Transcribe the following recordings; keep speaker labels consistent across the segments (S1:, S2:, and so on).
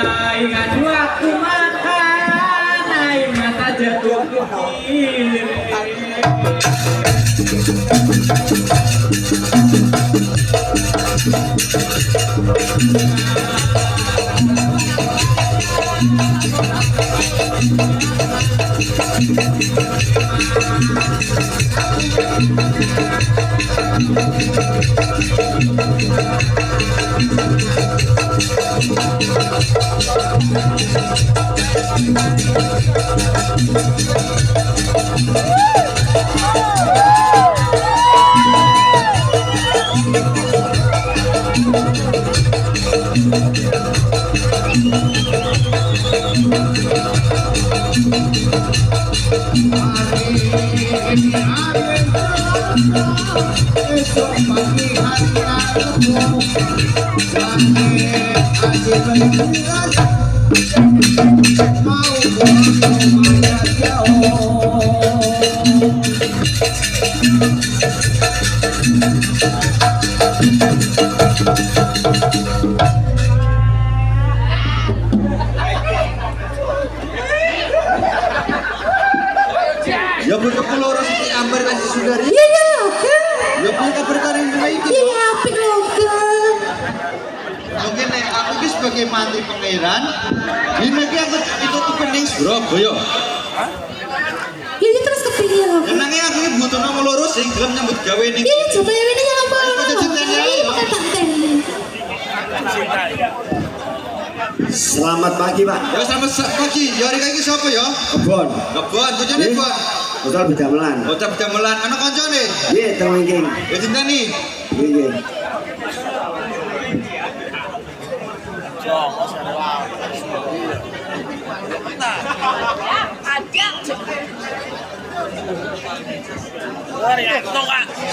S1: ngadu aku makan, mata jatuh kiri.
S2: Ya butuh keluar si Ambar kasih sudari.
S3: Iya iya loga.
S2: Ya punya kabar taring dua ini.
S3: Iya apik loga.
S2: Mungkin aku ini sebagai mantri pangeran. Ini lagi aku ikut pening Surabaya.
S3: Iya terus kepilih loga.
S2: Kenangnya aku ini butuh nama lurus sing gelem nyambut gawe ning.
S3: Iya coba ya ini apa?
S4: Selamat pagi Pak.
S2: Ya selamat pagi. Ya hari ini siapa ya?
S4: Kebon.
S2: Kebon, bojone Bon.
S4: Hotel Bedamelan.
S2: Bocah bedamelan anak kancane.
S4: Iya teman geng.
S2: Ya dinteni.
S4: Iya.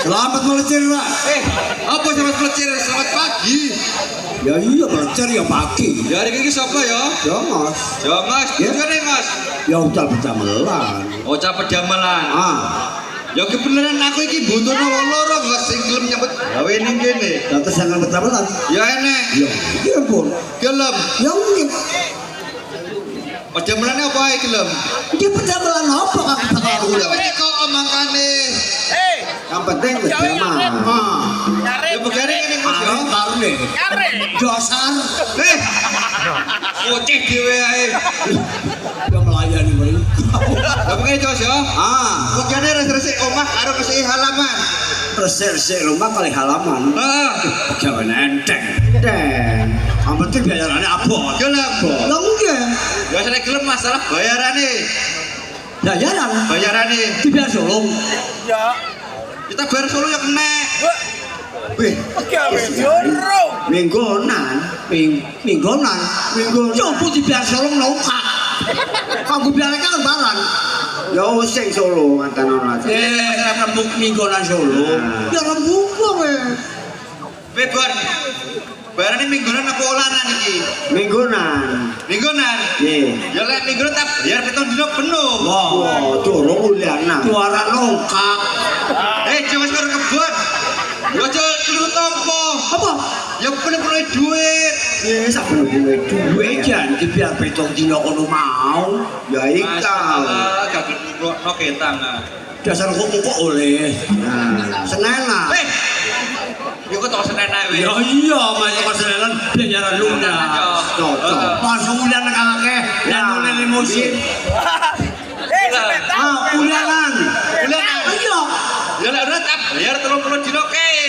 S2: Selamat melecir Pak. Apa selamat melecir? Selamat pagi.
S4: Ya iya melecir ya pagi.
S2: Ya hari ini siapa ya?
S4: Jongos.
S2: Ya Mas,
S4: Ya.
S2: bojone Mas.
S4: Ya Hotel Bedamelan.
S2: Bocah bedamelan.
S4: Ah.
S2: Ya kebenaran aku iki butuh nama loro gak sing gelem nyambut gawe ning kene.
S4: Datang sangat Bedamelan.
S2: Ya enek.
S4: Ya iya pun.
S2: Gelem.
S4: Ya mungkin.
S2: Bedamelane apa ae gelem?
S4: Dia Bedamelan apa kak
S2: Aku
S4: tahu
S2: udah
S4: ya.
S2: wis kok omongane.
S4: Yang penting Bedamelan.
S2: Ya begare ngene Mas ya.
S4: Karne. Dasar.
S2: Oceh dhewe ae.
S4: Udah melayani bro.
S2: Lah begare Jos ya.
S4: Ah.
S2: Begare resik omah karo resik halaman.
S4: Resik rumah kali halaman.
S2: Heeh.
S4: Jangan enteng. Dan yang penting bayarannya abot.
S2: Gelem.
S4: Lah mungkin.
S2: Ya saya gelem masalah bayarane.
S4: Bayaran.
S2: Bayarane.
S4: Dibayar Solo.
S2: Kita bayar solo ya kena. Wih,
S4: Minggunan. Minggunan. Coba dibayar Solo nongkak. Kamu biar kan barang. Ya sing Solo ngaten ana. Rembuk minggunan Solo. Ya rembuk kowe.
S2: Bebon. Bayarane minggunan apa olanan iki?
S4: Minggunan.
S2: Minggunan.
S4: Nggih.
S2: Ya lek minggunan tak bayar 7 dina penuh.
S4: Wah, durung uliana. Suara nongkak.
S2: Jangan karo kebon. Ya aja keliru tompo.
S4: Apa?
S2: Ya penuh duit.
S4: Ya saben duwe duwe jan biar 7 dina kono mau. Ya ikal.
S2: Gak ngrokno ketang.
S4: Dasar kok oleh. Nah, senenan.
S2: Yo kok Senin ae wis.
S4: Ya iya, masuk ke senenan bayaran lunas. Cocok. Masuk ulian kakek. Dan oleh limusin. Ulianan.
S2: Ulianan.
S4: Iya.
S2: Ya lek ora tak bayar 30 dina kae.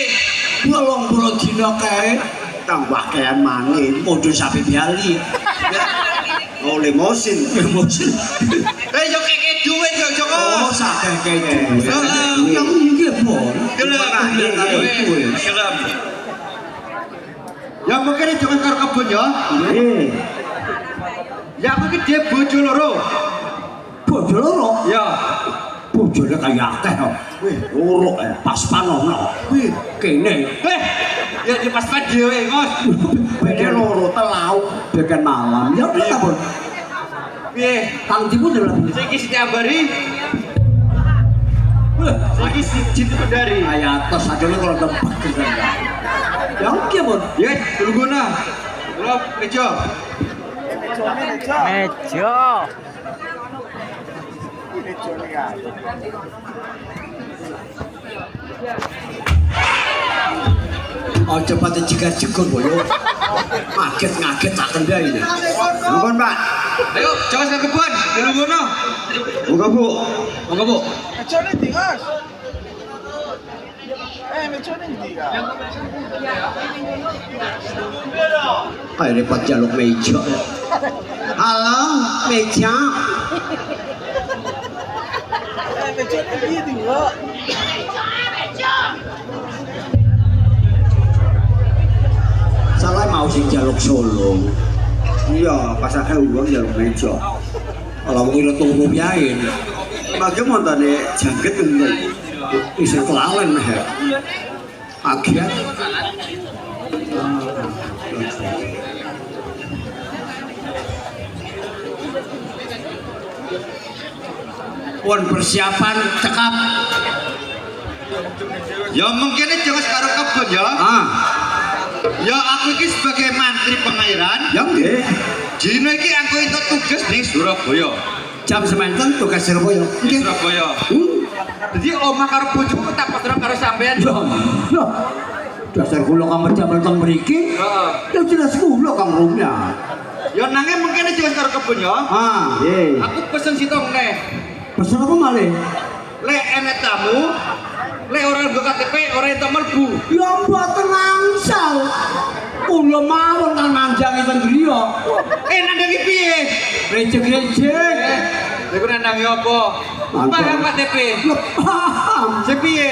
S4: 80 dina kae. Tambah kayan maning, modul sapi biali. Oh, limusin.
S2: Yo keke duit yo Joko.
S4: Oh, sakeh kayak
S2: Heeh.
S4: yang iki pon.
S2: Gelem. Ya mungkin jangan karo kebon ya. Ya aku iki dhewe bojo loro.
S4: Bojo loro.
S2: Ya.
S4: Bojone kaya akeh kok. Wih, loro pas panono. Wih, kene.
S2: Ya di pas dhewe, Mas.
S4: Bede loro telau beken malam. Ya apa pun.
S2: Piye?
S4: Kang Dipu lho.
S2: Siki Siti Ambari. Siki Siti Pendari.
S4: Kaya atas ajane kalau tempat kesan. Ya oke pun.
S2: Ya, tunggu na. Lo kejo.
S1: Meja.
S4: Aja pati jegar-jegur boyo. Ngaget tak kendali. Ampun, Pak.
S2: Ayo, jangan ke kebun. Dulu ngono.
S4: Monggo, Bu.
S2: Monggo, Bu.
S5: Mecone ndi, Mas? Mecone ndi, Kak?
S4: Ayo repot jaluk meja. Halo, meja.
S5: Mecone ndi, Kak?
S4: Salah mau sing jaluk Solo. Iya, pas akeh uang jaluk meja. Kalau mau ngira tunggu piain. Bagaimana nih jangket entuk. Bisa kelalen meh. Akhir. Pun persiapan cekap.
S2: Ya mungkin jangan sekarang kebun ya. Ya aku ini sebagai mantri pengairan.
S4: Ya nggih.
S2: Dino iki aku entuk tugas ning Surabaya.
S4: Jam semanten tugas Surabaya.
S2: Di Surabaya. Jadi omah karo bojoku tak padha karo sampean.
S4: Loh. Dasar kula kamar jam teng mriki.
S2: Heeh.
S4: Ya jelas kula Kang Rumya.
S2: Ya nanging mungkin jangan karo kebun ya.
S4: Nggih.
S2: Aku pesen sitong neh.
S4: Pesen apa malih?
S2: Lek enek tamu, lek ora nggo KTP ora entuk mlebu.
S4: Ya mboten langsal. Kula mawon kan nandangi teng griya.
S2: Nandangi piye?
S4: Recek-recek.
S2: Lha kok nandangi apa? Paham KTP.
S4: Paham.
S2: Sing piye?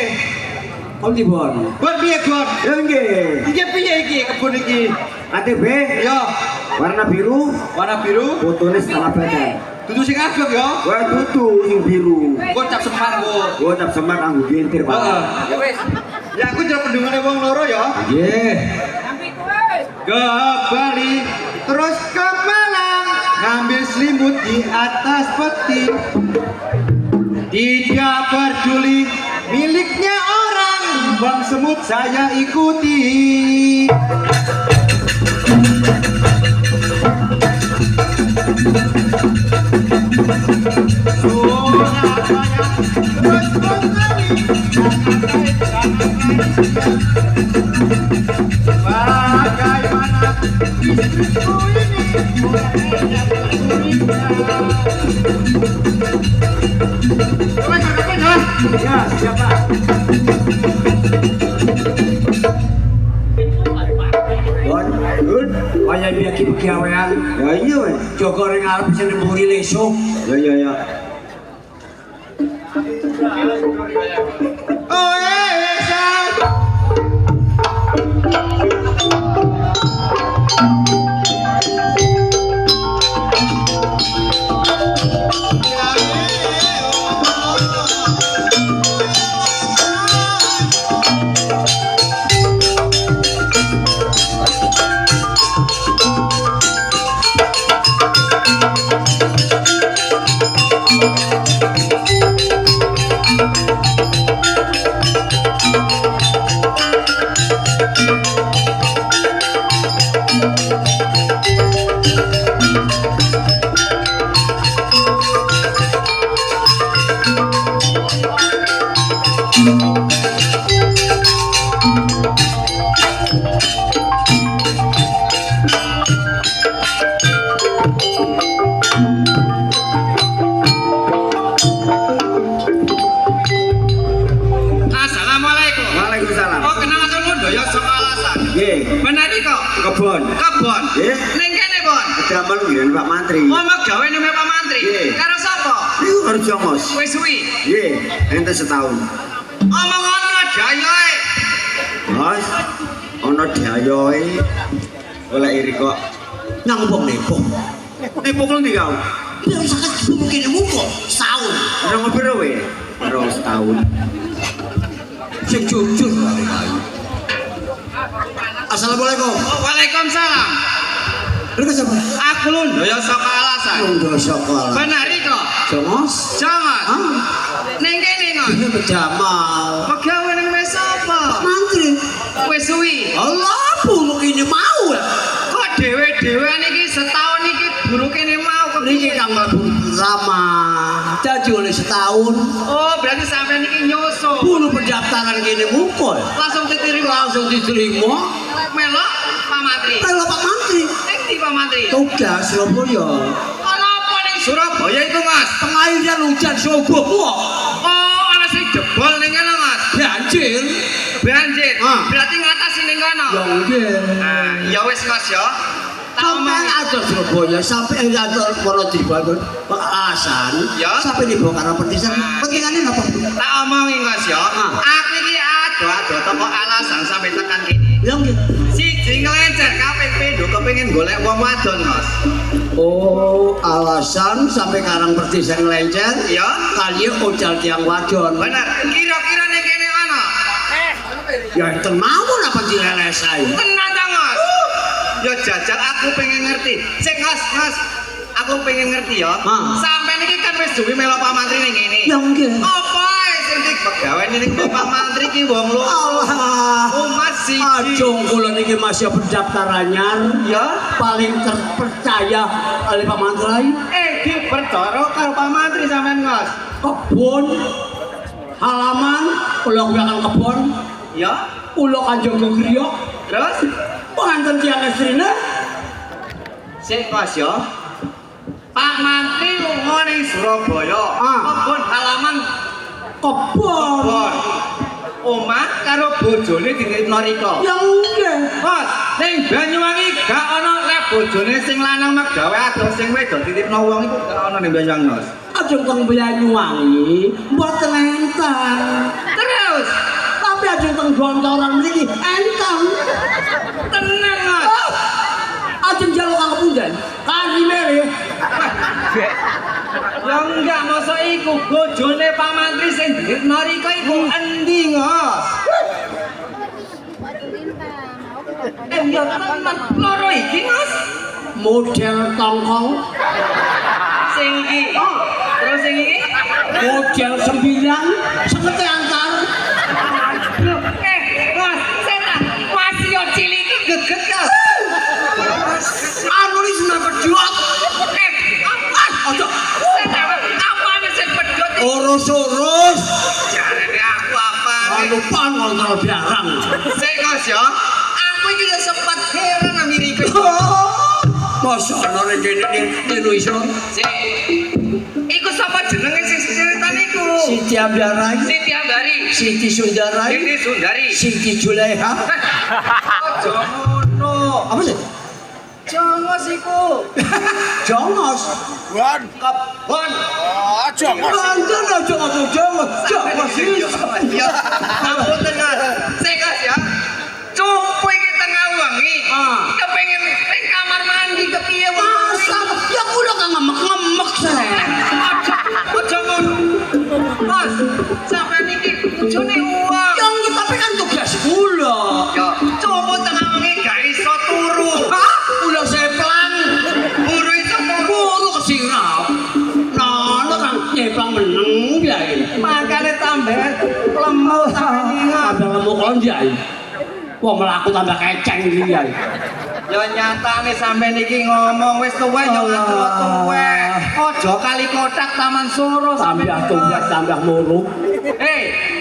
S4: Om dibon.
S2: Bon piye, Bon?
S4: Ya nggih.
S2: Iki piye iki kebun iki?
S4: KTP
S2: Ya,
S4: warna biru,
S2: warna biru,
S4: fotone setengah badan.
S2: dudu sing ageng ya.
S4: Wah tutu sing biru.
S2: Kok cap semar kok.
S4: Gua cap semat anggo gentir, Pak.
S2: Heeh. Ya wis. Ya aku jare pendungane wong loro ya.
S4: Nggih.
S2: Ke Bali terus ke Malang ngambil selimut di atas peti. Tidak peduli miliknya orang, bang semut saya ikuti. Bagaimana hidupku ini? Ya, siapa?
S4: Waya biaki pegawean.
S2: Ya iya weh.
S4: Joko ring arep sing mburi lesuk.
S2: Ya. Oh say. Assalamualaikum.
S4: Waalaikumsalam.
S2: Oh kenal sama Doyo saka Alasan.
S4: Nggih.
S2: Benar iki kok.
S4: Kebon.
S2: Kebon.
S4: Nggih.
S2: Ning kene, Bon.
S4: Damel nggih Pak Mantri.
S2: Oh, mau gawe ning Pak Mantri.
S4: Nggih.
S2: Karo sapa?
S4: Niku karo Jongos.
S2: Wis suwi.
S4: Nggih, ente setahun.
S2: Omong ngono dayoe.
S4: Mas, ono dayoe. Oleh iri kok. Nang wong nepo. Nepo kok ndi kau? Biar sakit mungkin mupo setahun. Nang piro we? Karo setahun. Sing jujur wae kae. Assalamualaikum.
S2: Oh, waalaikumsalam.
S4: Lha sapa?
S2: Aku lho Doyo saka Alasan.
S4: Ndo sekolah.
S2: Benar iki kok.
S4: Jongos.
S2: Jangan.
S4: Ah,
S2: Ning kene kok.
S4: ini bedamal.
S2: Pegawe ning wis sapa?
S4: Mantri.
S2: Wis suwi.
S4: Allah, buluk ini mau ya.
S2: Kok dhewe-dhewean iki setahun iki
S4: tahun.
S2: Oh, berarti sampean iki nyusul.
S4: Bunuh pendaftaran gini mukul.
S2: Langsung diterima.
S4: Langsung diterima.
S2: Melok Pak Mantri.
S4: Kalau Pak Mantri.
S2: Di Pak Mantri.
S4: Tugas Surabaya.
S2: Kenapa ning Surabaya itu, Mas?
S4: Pengalihan hujan subuh.
S2: Oh, ana sing jebol ning kene, Mas.
S4: Banjir.
S2: Banjir.
S4: Ah.
S2: Berarti ngatasi ning kono.
S4: Ya nggih.
S2: Nah, ya wis Mas ya.
S4: Sampai ada Surabaya, sampai ada Ponorogo, alasan,
S2: Ya.
S4: sampai dibawa karena petisan. Pentingannya apa?
S2: Tak omongi Mas ya. Aku iki ado toko alasan sampai tekan kene.
S4: Ya nggih.
S2: Siji nglencer kaping pindho kepengin golek wong wadon, Mas.
S4: Oh, alasan sampai karang petisan ngelencer.
S2: Ya.
S4: Kali ojal tiang wadon.
S2: Bener. Kira-kira ning kene ana.
S4: Ya itu mawon apa dilelesai.
S2: Tenan ta, Mas? Ya jajal aku pengen ngerti. Sik Mas. Aku pengen ngerti ya. Sampeyan iki kan wis duwe melo Pak Mantri ning kene.
S4: Ya nggih.
S2: Apa sing pegawai ning Pak Mantri ki wong loro.
S4: Allah.
S2: Oh Mas siji.
S4: Ajong kula niki masih pendaftarannya
S2: Ya.
S4: paling terpercaya oleh Pak Mantri.
S2: Dipercaya karo Pak Mantri sampean, Mas.
S4: Kebun halaman kula belakang kebun
S2: Ya.
S4: kula kanjeng griya
S2: Terus
S4: penganten tiang istrine
S2: sik Mas ya. Pak Mantri lunga ning Surabaya. Kebun halaman
S4: kebun
S2: omah karo bojone dititno rika.
S4: yang nggih.
S2: Mas, ning Banyuwangi gak ana lek bojone sing lanang mek gawe adoh sing wedok titipno wong iku gak ana ning Banyuwangi, Mas.
S4: Ajeng teng Banyuwangi mboten enteng.
S2: Terus
S4: Tapi ajeng teng Gontoran mriki enteng.
S2: tenang, Mas.
S4: Ajeng jaluk kang punten. Kari mere.
S2: Ya enggak masa iku bojone Pak Mantri sing dititno rika iku endi, Mas? Ya tenan loro iki, Mas.
S4: Model tongkol
S2: Sing iki. Terus sing iki?
S4: model 9 sekete antar.
S2: Loh, Mas, setan. Masih yo cilik iki geget ya.
S4: Anu iki sudah pedot.
S2: Ojo. Setan. Apa sing pedhot iki?
S4: Urus-urus.
S2: Jarene aku apa?
S4: Anu pangontrol barang.
S2: Sik, Mas ya. Aku iki yo sempat heran Amerika.
S4: Masa ana ning kene Indonesia.
S2: Sik. Iku sapa jenenge sing ceritan iku?
S4: Siti Ambiarai,
S2: Siti Ambari.
S4: Siti Sundarai,
S2: Siti Sundari.
S4: Siti Juleha.
S2: Ojo ngono.
S4: Apa sih?
S2: Jongos iku.
S4: Jongos.
S5: Wan.
S2: Kebon.
S5: Aja Mas.
S4: Banten aja ngomong jongos. Jongos iki.
S2: Ya. Ampun tenan. Sik, Mas ya. Cupu iki tengah wengi. Kepengin ning kamar mandi kepiye wae.
S4: Masa ya kula kang ngemek-ngemek saya.
S2: Ojo ngono. Mas, sampean iki bojone uang.
S4: Yang iki tapi kan tugas kula.
S2: Ya, cupu tengah wengi gak iso turu.
S4: Kula seplang.
S2: Buru iso turu.
S4: Guru kesirap. Nah, kan nyeplang meneng biae.
S2: Makane tambah lemah sampean ingat.
S4: Ada lemuk lonjai. Wah melaku tambah keceng iki ya.
S2: Ya nyatane sampean iki ngomong wis tuwek ya tuwek. Aja kali kotak Taman Soro
S4: Tambah tugas tambah muruk.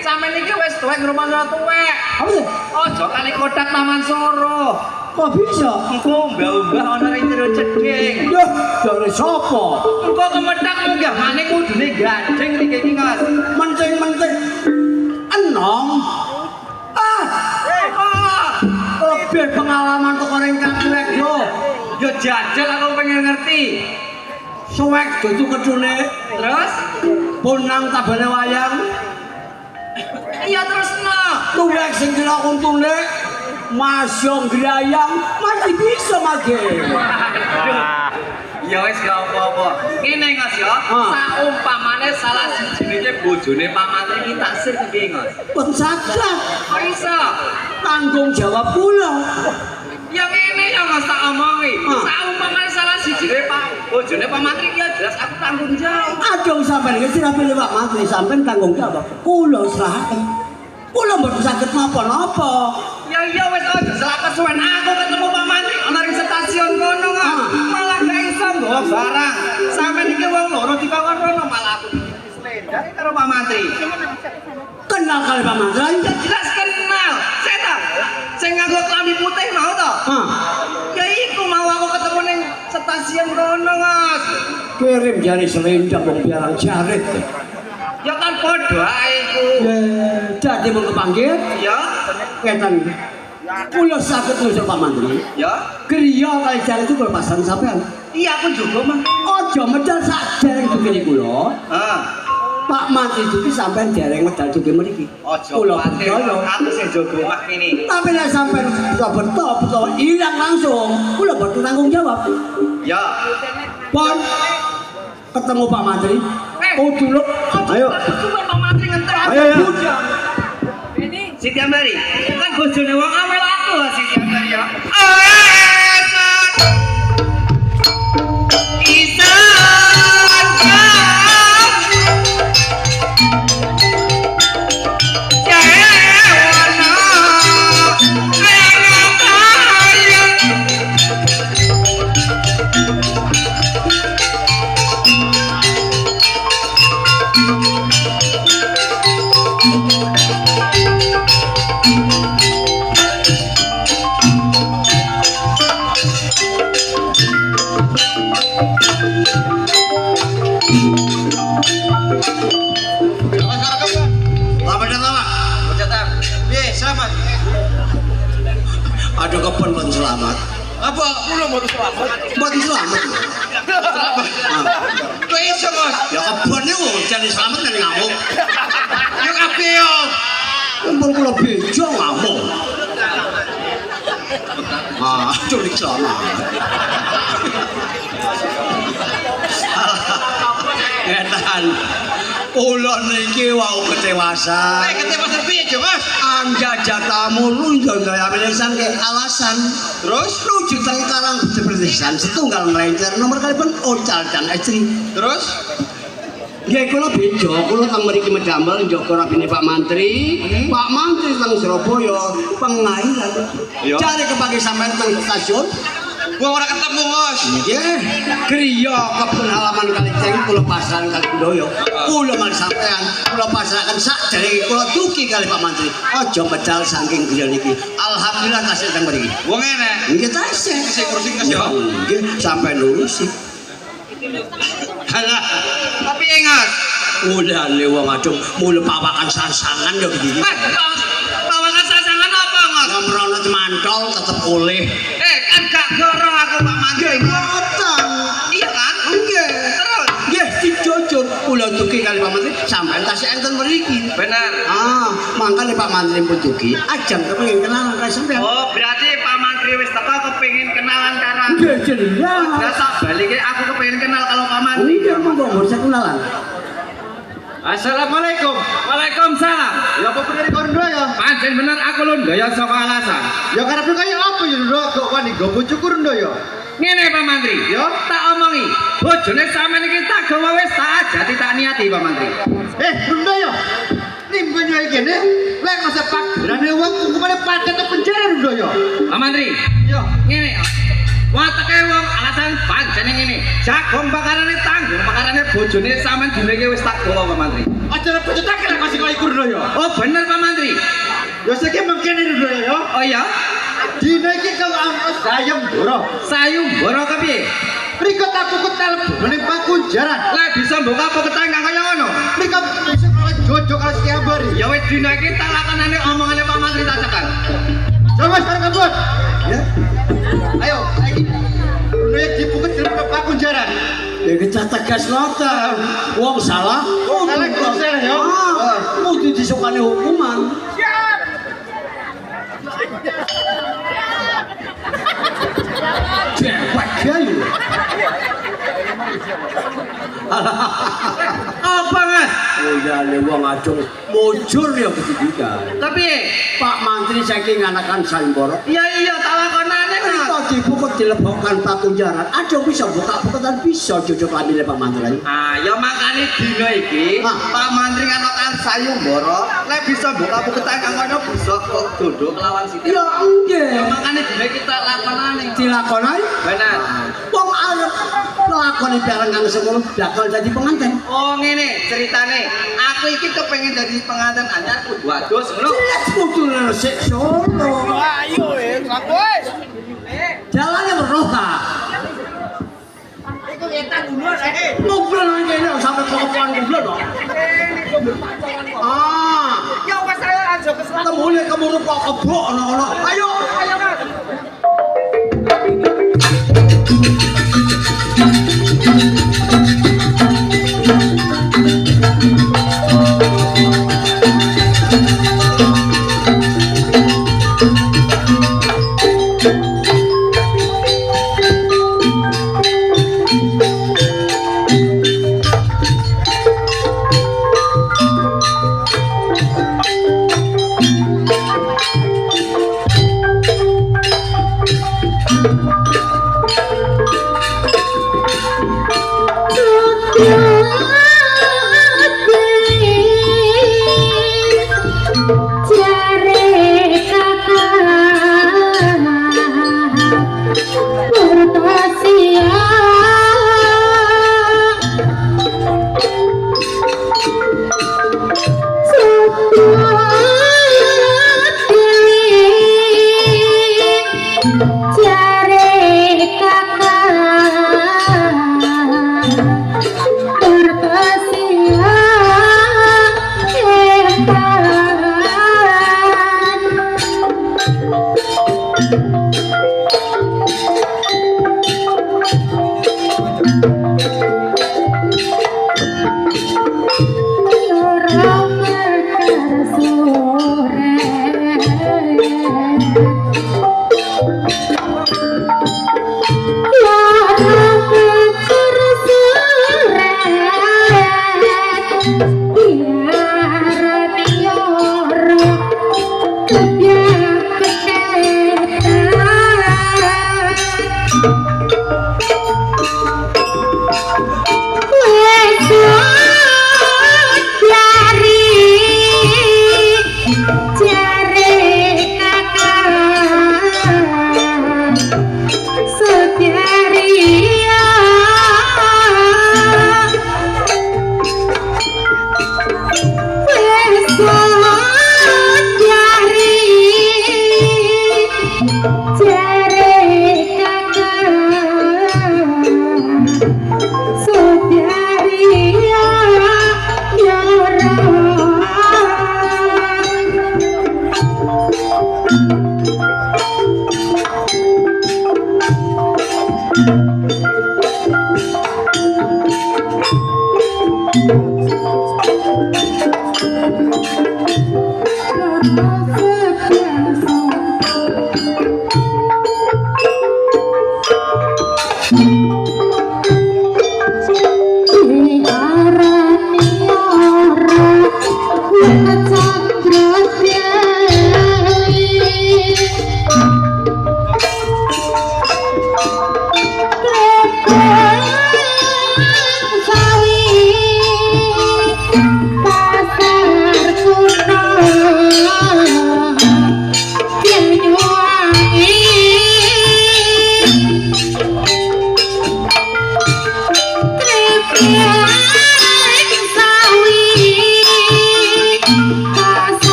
S2: sampean iki wis tuwek rumah tuwek.
S4: Apa sih?
S2: Aja kali kotak Taman Soro.
S4: Kok bisa?
S2: Engko mbah-mbah ana ning jero cedhing.
S4: Duh, dari sapa?
S2: Engko kemetak munggah maning kudune gandeng iki iki, Mas.
S4: Menting-menting enom. Lebih pengalaman kok orang kakuek yo.
S2: Yo jajal aku pengen ngerti.
S4: Suwek dudu kedune.
S2: Terus?
S4: Punang tabane wayang.
S2: Iya terus no.
S4: Tuwek sing kira untune. Masyong grayang masih bisa mage.
S2: Ya wis gak apa-apa. Ngene Mas ya. Saumpamane salah sijine bojone Pak Mantri iki taksir piye, Mas?
S4: Pun saged
S2: Kok iso?
S4: tanggung jawab kula.
S2: Ya ngene ya Mas tak omongi. Saumpamane salah sijine bojone Pak Mantri iki jelas aku tanggung jawab.
S4: Ajeng sampean iki sira pilih Pak Mantri sampean tanggung jawab. Kula serahaken. Kula mboten saged napa-napa.
S2: Ya iya wis aja salah kesuwen aku ketemu Pak Mantri ana ring stasiun kono kok. Malah gak iso nggawa barang. Sampeyan iki wong loro dikon rono malah aku selendang. karo Pak Mantri.
S4: Kenal kali Pak Mantri?
S2: Ya jelas kenal. Saya tak. Saya nganggo klambi putih mau toh? Ya iku mau aku ketemu ning stasiun kono, Mas.
S4: Kirim jari selendang wong biarang jarit.
S2: Ya kan padha ae iku.
S4: Dadi mau kepanggil?
S2: Ya.
S4: Ketan. Kula saged nusuk Pak Mantri.
S2: Ya.
S4: Griya kali jalan itu kula pasang sampean.
S2: Iya aku juga, Mas.
S4: Aja medal sak dereng begini kula. Pak Mantri iki sampean dereng medal juga mriki.
S2: Aja
S4: kula
S2: kuwatir,
S4: percaya.
S2: aku sing jaga omah kene.
S4: Tapi nek sampean betul hilang langsung, kula boten tanggung jawab.
S2: Ya.
S4: Pon ketemu Pak Mantri. Oh dulu. Ayo.
S2: Suwe Pak Mantri ngenter.
S4: Ayo ya.
S2: Siti Ambari, kan bojone wong amel aku Siti Ambari ya.
S4: Ada kapan buat selamat?
S5: Apa? Belum baru selamat.
S4: Buat selamat.
S5: Kok iso, Mas?
S4: Ya kapan itu jadi selamat dari ngamuk.
S5: Ya kabeh yo.
S4: Kumpul kula bejo ngamuk. Culik celana. Edan. Kula niki wau ketewasan.
S5: Ketewasan piye, Mas?
S4: Anjajah tamu lu gaya melesan ke alasan.
S5: Terus?
S4: Lucu tengkarang sepertisan setunggal melencer nomor kali pun ocal dan istri.
S5: Terus?
S4: Ya kula bejo, kula teng mriki medamel njogo rapine Pak Mantri. Pak Mantri teng Surabaya pengairan. Cari kepagi sampean teng stasiun.
S5: Gua ora ketemu, Mas.
S4: Nggih, griya kebun halaman Kaliceng kula pasaran kali Ndoyo. Kula mal sampean kula pasrahaken sak derenge kula duki kali Pak Mantri. Aja medal saking griya niki. Alhamdulillah tasih teng mriki.
S5: Wong enek.
S4: Nggih tasih.
S5: Sing kursi Mas yo.
S4: Nggih, sampai lurus sih.
S5: Halah. Tapi ingat,
S4: Udah wong adung mule pawakan sansangan ya begini.
S5: pawakan sasangan apa, Mas?
S4: Lamrono mantol tetep oleh.
S5: Kan gak gorong aku Pak Mantri.
S4: Ngoten.
S5: Iya kan?
S4: Nggih.
S5: Terus?
S4: Nggih dijujur kula duki kali Pak Mantri sampean tasih enten mriki.
S5: Benar.
S4: Mangkane Pak Mantri pun duki ajang kepengin kenalan kali sampean.
S2: Oh, berarti Pak Mantri wis teko kepengin kenalan karo aku.
S4: Nggih jelas.
S2: Lah sak balike aku kepengin kenal kalau Pak Mantri.
S4: Iya monggo bisa kenalan.
S1: Assalamualaikum. Waalaikumsalam.
S2: Ya apa bener kok ndo ya?
S1: Pancen bener aku lho ndaya saka alasan.
S2: Ya karepe kaya apa ya ndo kok wani go bojoku ndo ya?
S1: Ngene Pak Mantri, yo tak omongi. Bojone sampean iki tak gawa wis tak ajati tak niati Pak Mantri.
S2: Ndo ya. Nimbun yo iki ne. Lek masa pagerane wong hukumane paten nang penjara ndo ya.
S1: Pak Mantri,
S2: Yo.
S1: ngene yo. Wateke wong alasan pancen ngene. Jagung bakarane tanggung bakarane bojone sampean dine iki wis tak gawa Pak Mantri.
S2: Acara bojo tak kira kasih kaya iku ndo ya.
S1: Oh bener Pak Mantri.
S2: Ya seki mengkene ndo ya.
S1: Oh iya.
S2: Dina iki kalau ana sayem boro.
S1: Sayung boro kepiye?
S2: Mriko tak pukul telepon ning Pakunjaran.
S1: Lah bisa mbuka peketan kang kaya ngono.
S2: Mriko bisa kalau jojo kalau setiap hari.
S1: Ya wis dina iki tak lakonane omongane Pak Mantri tak cekal.
S2: Coba sekarang kabut. Ya. Ayo, lagi. Proyek dipukul di Pakunjaran.
S4: Ya kita tegas ngoten. Wong salah.
S2: Salah kok salah ya.
S4: Kudu disukani hukuman. Cewek gayu.
S1: Apa Mas?
S4: Udah wong adung mujur ya ketika.
S1: Tapi
S4: Pak Mantri saking anakan Saimboro.
S1: iya tak lakonane Mas.
S4: Kita dibukut dilebokkan Pakunjaran. Ada bisa buka-bukaan bisa jujur lamine Pak Mantri.
S1: Ya makane dina iki Pak Mantri nganokan sayembara, lek bisa buka peketan kang kono bisa kok duduk lawan Siti.
S4: Ya nggih.
S1: Ya makane dina kita lakonane.
S4: Dilakonai
S1: Benar.
S4: wong arep lakoni bareng kang sekolah bakal jadi pengantin.
S2: Oh ngene ceritane. Aku iki kepengin dadi pengantin anyar kudu adus ngono.
S4: Jelas kudu resik Solo.
S5: Ayo wis.
S4: Jalannya meroka.
S5: Iku etan dulu
S4: Ngobrol nang kene sampe kokoan ngobrol kok. Ah,
S5: Ya wes saya aja kesel.
S4: temune kemuruk kok kebok ono. Ayo.
S5: Mas.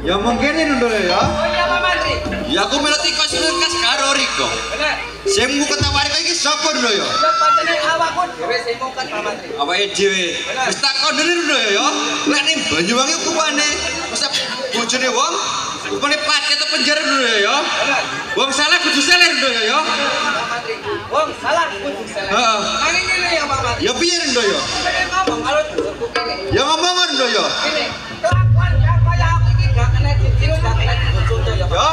S2: Ya mungkin ini dulu ya.
S5: Oh iya Pak Mantri.
S2: Ya aku melati kau kas karo Riko.
S5: Bener.
S2: Saya mau ketawari kau ini siapa dulu ya?
S5: Ya pancene awakku dhewe sing mungkat Pak Mantri.
S2: Apa dhewe? Wis takon dulu ya. Lek ning Banyuwangi kupane mesti bojone wong kupane pati atau penjara dulu ya.
S5: Bener.
S2: Wong salah kudu salah dulu ya.
S5: Pak Mantri. Wong salah kudu salah.
S2: Heeh.
S5: Nanging ngene ya Pak Mantri.
S2: Ya piye dulu ya?
S5: Kene ngomong kalau dulu kene.
S2: Ya ngomong dulu ya.
S5: Ini kelakuan yang kaya aku ini gak kena ditiru, gak kena dibojono ya Pak.
S2: Ya.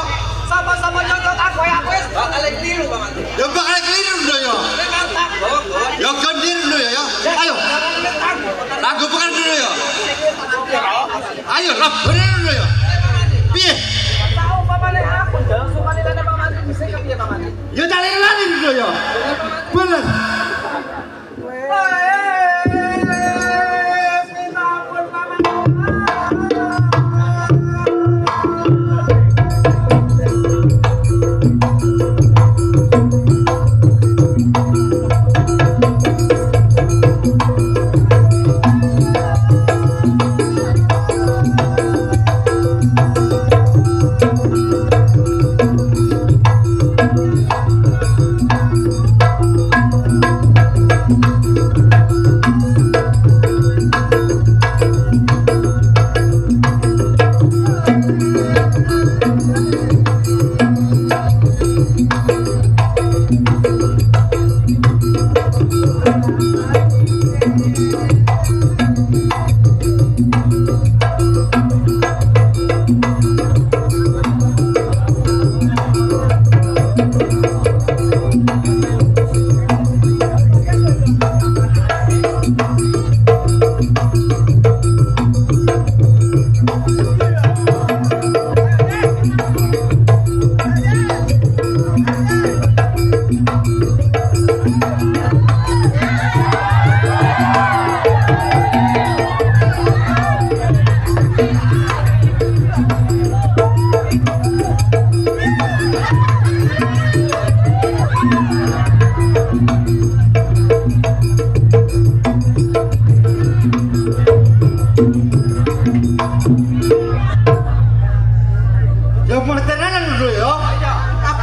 S5: Sama-sama nyontot aku ya aku wis gak kena keliru Pak Mantri.
S2: Ya bakal keliru dulu ya.
S5: Nek tak gogon.
S2: Ya gandir dulu ya. Ayo. Lagu pekan dulu ya. Ayo lah bener dulu ya. Piye?
S5: Tahu pamane aku dalam sumane dana Pak Mantri bisa kepiye Pak Mantri?
S2: Ya cari lari dulu ya. Bener.
S3: Thank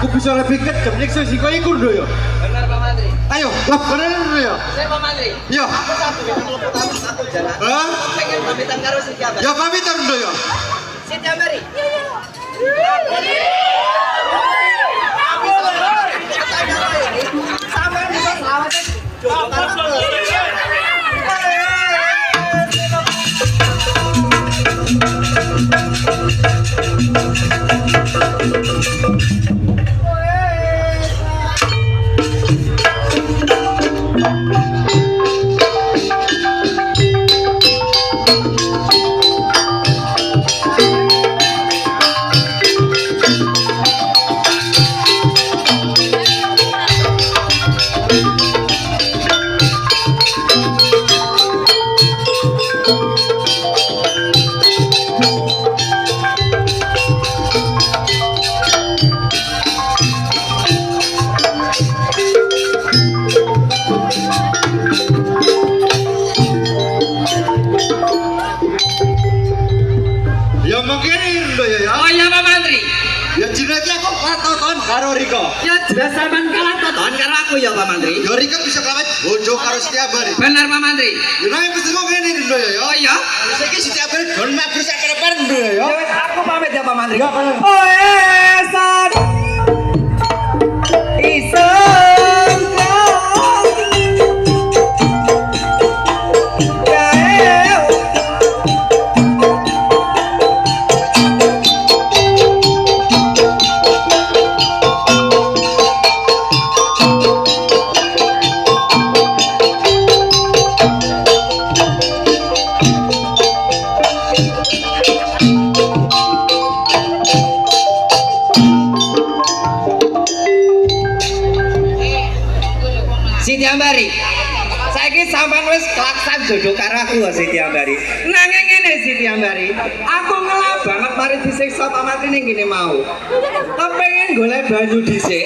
S1: aku bisa lebih kejam nyiksa si kau ikur do ya.
S5: Benar Pak Mantri.
S1: Ayo, lah bener ya.
S5: Saya Pak Mantri.
S1: Yo.
S5: Aku satu pamitan aku jalan.
S1: Hah?
S5: Pengen pamitan karo Siti Ambari.
S1: Ya pamitan do ya.
S5: Siti Ambari. Sampai bisa selamatin jodoh karo aku.
S1: Ya mungkin do ya.
S2: Oh iya Pak Mantri.
S1: Ya jenenge aku katon karo Riko.
S2: Ya jelas sampean kalah toton karo aku ya Pak Mantri.
S1: Ya Riko bisa kawat bojo karo setiap hari.
S2: Benar Pak Mantri.
S1: Ya nang mesti kok ngene do ya.
S2: Oh iya.
S1: Saiki setiap hari don mabur sak kerepan do ya.
S5: Ya wes aku pamit ya Pak Mantri.
S1: Ya bener.
S5: Oesan iseng Siti Ambari. Saiki sampean wis kelaksan jodoh karo aku kok Siti Ambari. Nanging ngene Siti Ambari, aku ngelak banget mari disiksa Pak Mantri ning kene mau. Kepengin golek banyu dhisik.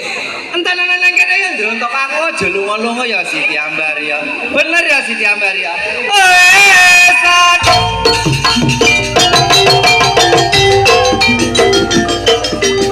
S5: Entenan nang kene ya ndrontok aku aja lunga-lunga ya Siti Ambari ya. Bener ya Siti Ambari ya.